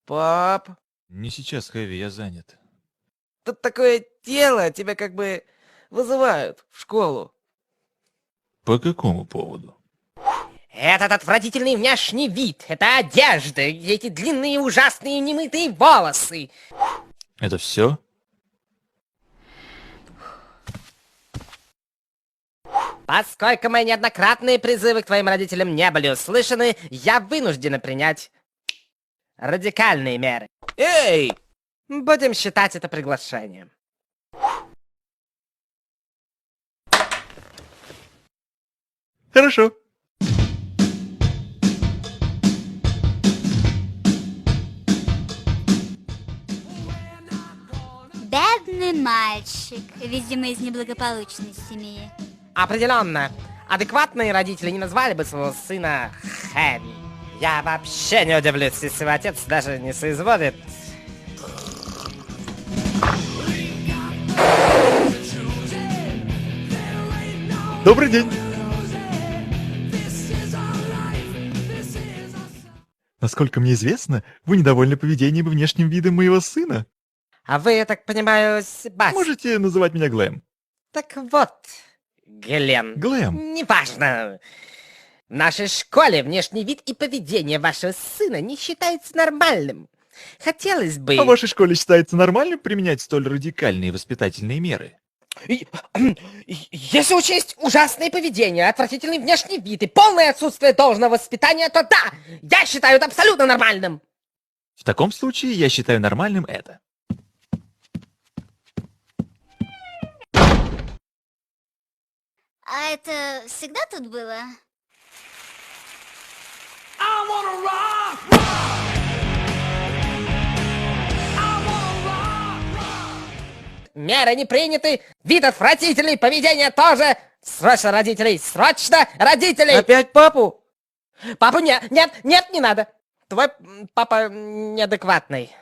Пап, Не сейчас, Хэви, я занят. тут такое дело, тебя как бы вызывают в школу. По какому поводу? Этот отвратительный внешний вид, это одежда, эти длинные ужасные немытые волосы. Это все? Поскольку мои неоднократные призывы к твоим родителям не были услышаны, я вынуждена принять радикальные меры. Эй! Будем считать это приглашением. Хорошо. Бедный мальчик, видимо, из неблагополучной семьи. Определенно, адекватные родители не назвали бы своего сына Хэви. Я вообще не удивлюсь, если его отец даже не соизволит. Добрый день. Насколько мне известно, вы недовольны поведением и внешним видом моего сына. А вы, я так понимаю, Себастьян. Можете называть меня Глэм. Так вот, Глен. Глэм. Неважно. В нашей школе внешний вид и поведение вашего сына не считается нормальным. Хотелось бы... А в вашей школе считается нормальным применять столь радикальные воспитательные меры? Если учесть ужасное поведение, отвратительный внешний вид и полное отсутствие должного воспитания, то да, я считаю это абсолютно нормальным. В таком случае я считаю нормальным это. А это всегда тут было? Меры не приняты, вид отвратительный, поведение тоже. Срочно родителей, срочно родителей! Опять папу? Папу нет, не надо. Твой папа неадекватный.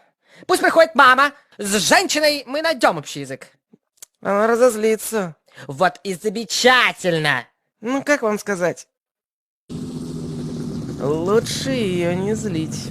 Пусть приходит мама, с женщиной мы найдем общий язык. Она разозлится. Вот и замечательно. Ну, как вам сказать? Лучше ее не злить.